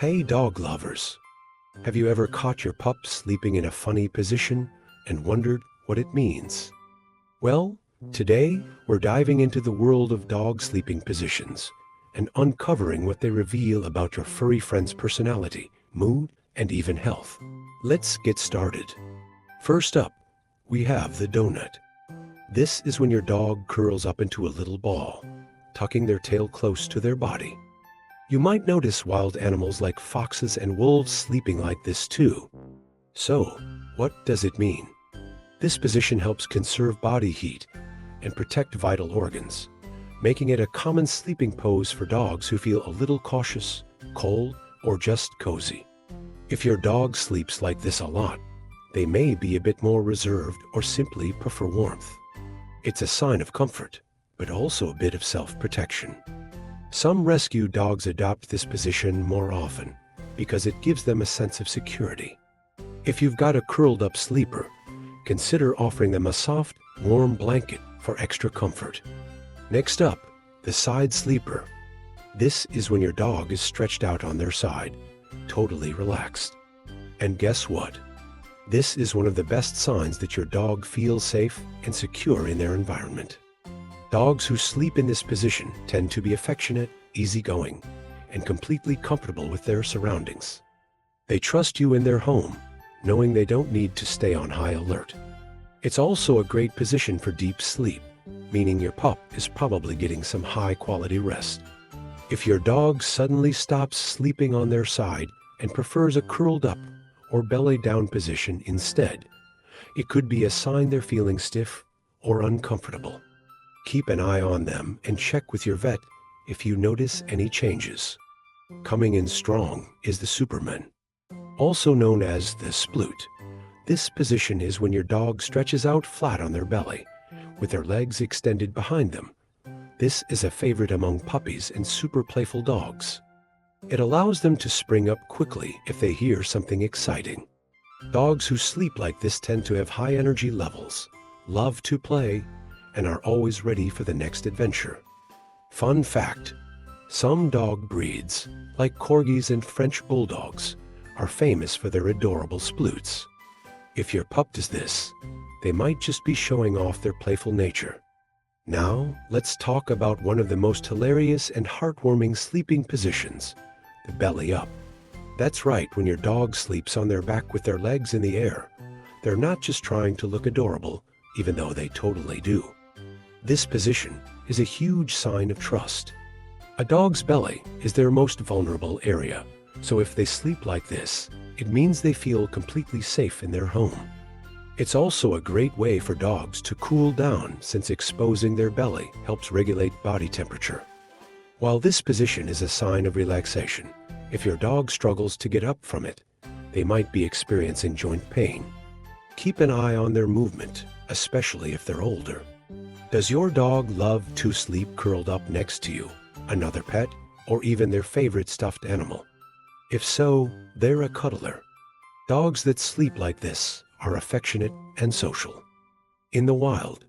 Hey dog lovers! Have you ever caught your pup sleeping in a funny position and wondered what it means? Well, today we're diving into the world of dog sleeping positions and uncovering what they reveal about your furry friend's personality, mood, and even health. Let's get started. First up, we have the donut. This is when your dog curls up into a little ball, tucking their tail close to their body. You might notice wild animals like foxes and wolves sleeping like this too. So, what does it mean? This position helps conserve body heat and protect vital organs, making it a common sleeping pose for dogs who feel a little cautious, cold, or just cozy. If your dog sleeps like this a lot, they may be a bit more reserved or simply prefer warmth. It's a sign of comfort, but also a bit of self-protection. Some rescue dogs adopt this position more often because it gives them a sense of security. If you've got a curled up sleeper, consider offering them a soft, warm blanket for extra comfort. Next up, the side sleeper. This is when your dog is stretched out on their side, totally relaxed. And guess what? This is one of the best signs that your dog feels safe and secure in their environment. Dogs who sleep in this position tend to be affectionate, easygoing, and completely comfortable with their surroundings. They trust you in their home, knowing they don't need to stay on high alert. It's also a great position for deep sleep, meaning your pup is probably getting some high-quality rest. If your dog suddenly stops sleeping on their side and prefers a curled up or belly down position instead, it could be a sign they're feeling stiff or uncomfortable. Keep an eye on them and check with your vet if you notice any changes. Coming in strong is the Superman, also known as the Sploot. This position is when your dog stretches out flat on their belly, with their legs extended behind them. This is a favorite among puppies and super playful dogs. It allows them to spring up quickly if they hear something exciting. Dogs who sleep like this tend to have high energy levels, love to play, and are always ready for the next adventure. Fun fact, some dog breeds, like corgis and French bulldogs, are famous for their adorable sploots. If your pup does this, they might just be showing off their playful nature. Now, let's talk about one of the most hilarious and heartwarming sleeping positions, the belly up. That's right, when your dog sleeps on their back with their legs in the air, they're not just trying to look adorable, even though they totally do. This position is a huge sign of trust. A dog's belly is their most vulnerable area, so if they sleep like this, it means they feel completely safe in their home. It's also a great way for dogs to cool down since exposing their belly helps regulate body temperature. While this position is a sign of relaxation, if your dog struggles to get up from it, they might be experiencing joint pain. Keep an eye on their movement, especially if they're older. Does your dog love to sleep curled up next to you, another pet, or even their favorite stuffed animal? If so, they're a cuddler. Dogs that sleep like this are affectionate and social. In the wild,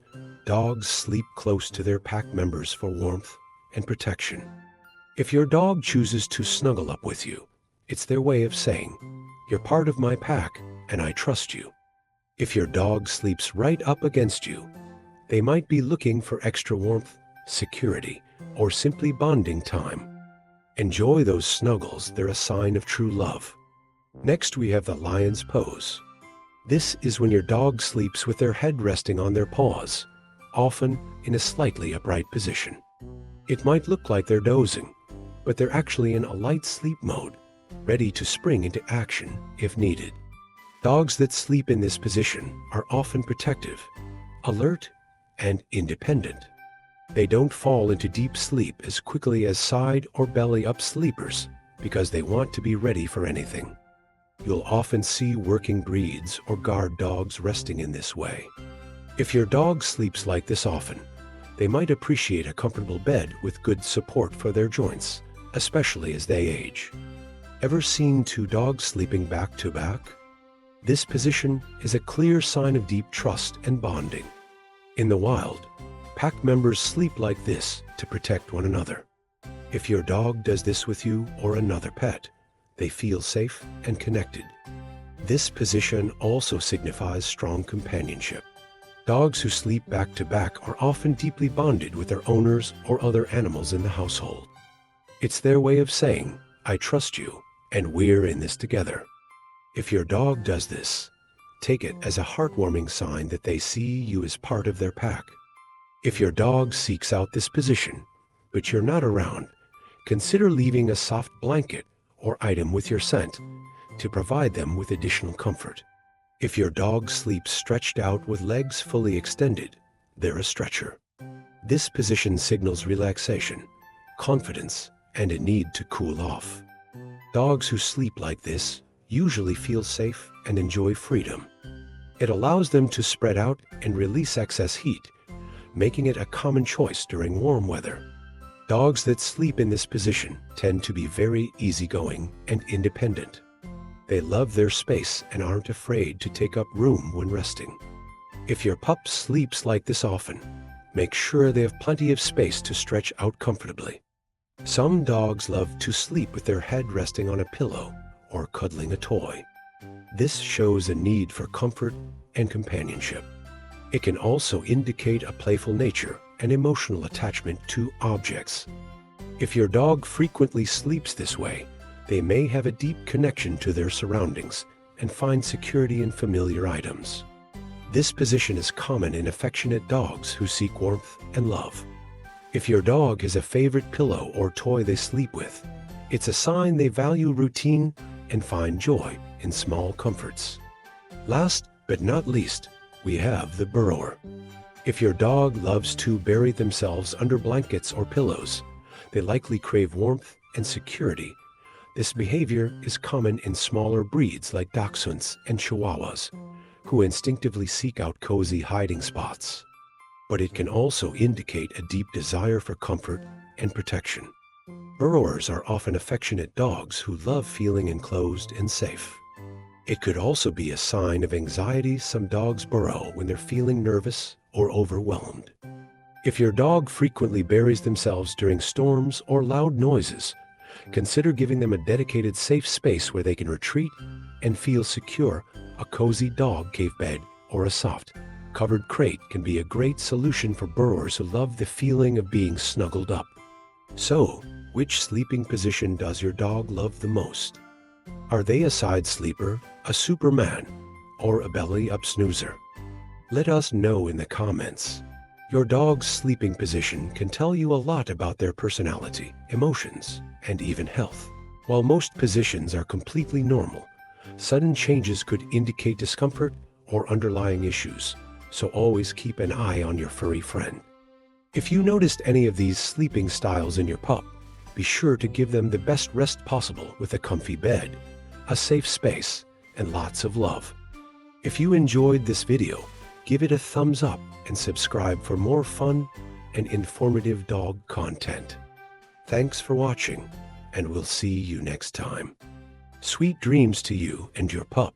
dogs sleep close to their pack members for warmth and protection. If your dog chooses to snuggle up with you, it's their way of saying, "You're part of my pack, and I trust you." If your dog sleeps right up against you, they might be looking for extra warmth, security, or simply bonding time. Enjoy those snuggles, they're a sign of true love. Next, we have the lion's pose. This is when your dog sleeps with their head resting on their paws, often in a slightly upright position. It might look like they're dozing, but they're actually in a light sleep mode, ready to spring into action if needed. Dogs that sleep in this position are often protective, alert, and independent. They don't fall into deep sleep as quickly as side or belly up sleepers because they want to be ready for anything. You'll often see working breeds or guard dogs resting in this way. If your dog sleeps like this often, they might appreciate a comfortable bed with good support for their joints, especially as they age. Ever seen two dogs sleeping back to back? This position is a clear sign of deep trust and bonding. In the wild, pack members sleep like this to protect one another. If your dog does this with you or another pet, they feel safe and connected. This position also signifies strong companionship. Dogs who sleep back to back are often deeply bonded with their owners or other animals in the household. It's their way of saying, "I trust you, and we're in this together." If your dog does this, take it as a heartwarming sign that they see you as part of their pack. If your dog seeks out this position, but you're not around, consider leaving a soft blanket or item with your scent to provide them with additional comfort. If your dog sleeps stretched out with legs fully extended, they're a stretcher. This position signals relaxation, confidence, and a need to cool off. Dogs who sleep like this usually feel safe and enjoy freedom. It allows them to spread out and release excess heat, making it a common choice during warm weather. Dogs that sleep in this position tend to be very easygoing and independent. They love their space and aren't afraid to take up room when resting. If your pup sleeps like this often, make sure they have plenty of space to stretch out comfortably. Some dogs love to sleep with their head resting on a pillow or cuddling a toy. This shows a need for comfort and companionship. It can also indicate a playful nature and emotional attachment to objects. If your dog frequently sleeps this way, they may have a deep connection to their surroundings and find security in familiar items. This position is common in affectionate dogs who seek warmth and love. If your dog has a favorite pillow or toy they sleep with, it's a sign they value routine and find joy in small comforts. Last but not least, we have the burrower. If your dog loves to bury themselves under blankets or pillows, they likely crave warmth and security. This behavior is common in smaller breeds like dachshunds and chihuahuas, who instinctively seek out cozy hiding spots. But it can also indicate a deep desire for comfort and protection. Burrowers are often affectionate dogs who love feeling enclosed and safe. It could also be a sign of anxiety. Some dogs burrow when they're feeling nervous or overwhelmed. If your dog frequently buries themselves during storms or loud noises, consider giving them a dedicated safe space where they can retreat and feel secure. A cozy dog cave bed or a soft, covered crate can be a great solution for burrowers who love the feeling of being snuggled up. So, which sleeping position does your dog love the most? Are they a side sleeper, a superman, or a belly-up snoozer? Let us know in the comments. Your dog's sleeping position can tell you a lot about their personality, emotions, and even health. While most positions are completely normal, sudden changes could indicate discomfort or underlying issues, so always keep an eye on your furry friend. If you noticed any of these sleeping styles in your pup, be sure to give them the best rest possible with a comfy bed, a safe space, and lots of love. If you enjoyed this video, give it a thumbs up and subscribe for more fun and informative dog content. Thanks for watching, and we'll see you next time. Sweet dreams to you and your pup.